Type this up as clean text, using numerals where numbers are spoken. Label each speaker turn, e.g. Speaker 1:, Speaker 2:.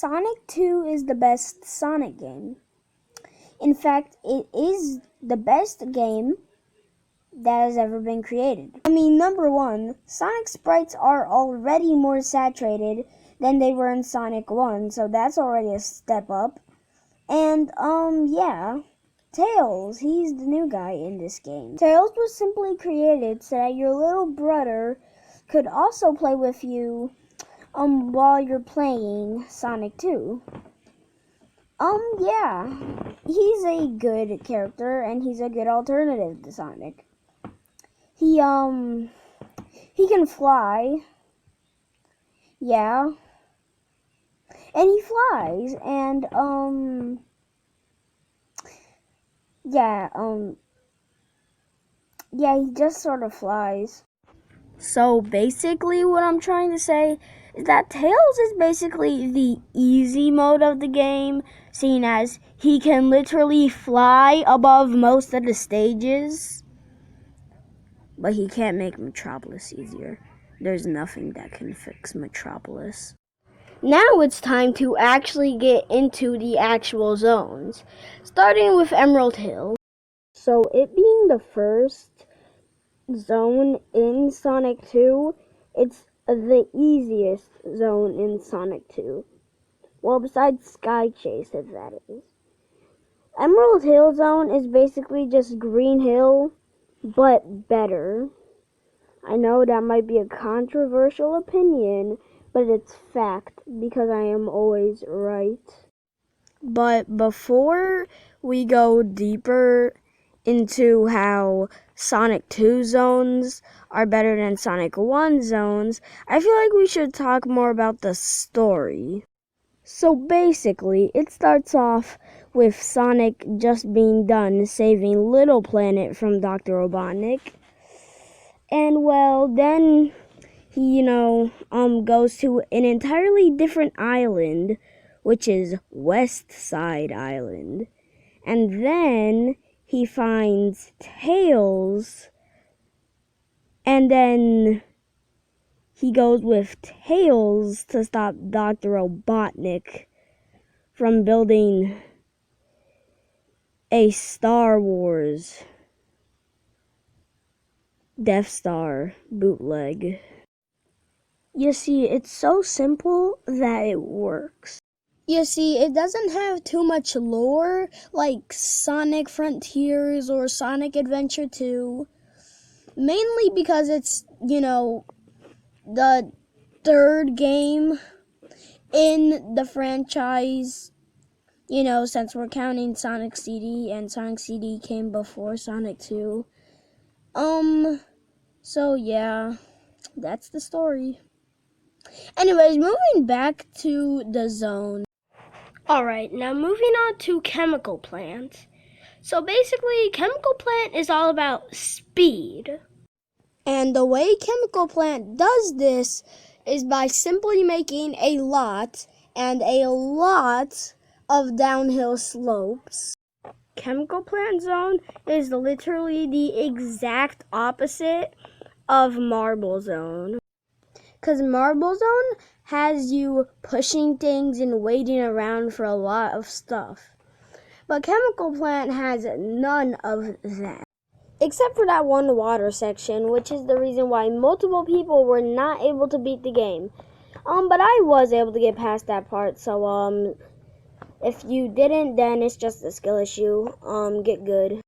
Speaker 1: Sonic 2 is the best Sonic game. In fact, it is the best game that has ever been created. Number one, Sonic sprites are already more saturated than they were in Sonic 1, so that's already a step up. And, yeah, Tails, he's the new guy in this game. Tails was simply created so that your little brother could also play with you, while you're playing Sonic 2. Yeah, he's a good character, and he's a good alternative to Sonic. He can fly. Yeah. And he flies, and, yeah, he just sort of flies. So basically what I'm trying to say is that Tails is basically the easy mode of the game, seeing as he can literally fly above most of the stages. But he can't make Metropolis easier. There's nothing that can fix Metropolis. Now it's time to actually get into the actual zones, starting with Emerald Hill. So it being the first zone in Sonic 2, it's the easiest zone in Sonic 2. Well, besides Sky Chase, if that is. Emerald Hill zone is basically just Green Hill, but better. I know that might be a controversial opinion, but it's fact because I am always right. But before we go deeper into how Sonic 2 zones are better than Sonic 1 zones, I feel like we should talk more about the story. So basically, it starts off with Sonic just being done saving Little Planet from Dr. Robotnik. And well, then he, goes to an entirely different island, which is West Side Island. And then he finds Tails, and then he goes with Tails to stop Dr. Robotnik from building a Star Wars Death Star bootleg. You see, it's so simple that it works. You see, it doesn't have too much lore like Sonic Frontiers or Sonic Adventure 2. Mainly because it's, the third game in the franchise, since we're counting Sonic CD, and Sonic CD came before Sonic 2. So yeah, that's the story. Anyways, moving back to the zone. Alright, now moving on to Chemical Plant. So basically, Chemical Plant is all about speed. And the way Chemical Plant does this is by simply making a lot of downhill slopes. Chemical Plant Zone is literally the exact opposite of Marble Zone. Because Marble Zone has you pushing things and waiting around for a lot of stuff. But Chemical Plant has none of that. Except for that one water section, which is the reason why multiple people were not able to beat the game. But I was able to get past that part, so, if you didn't, then it's just a skill issue. Get good.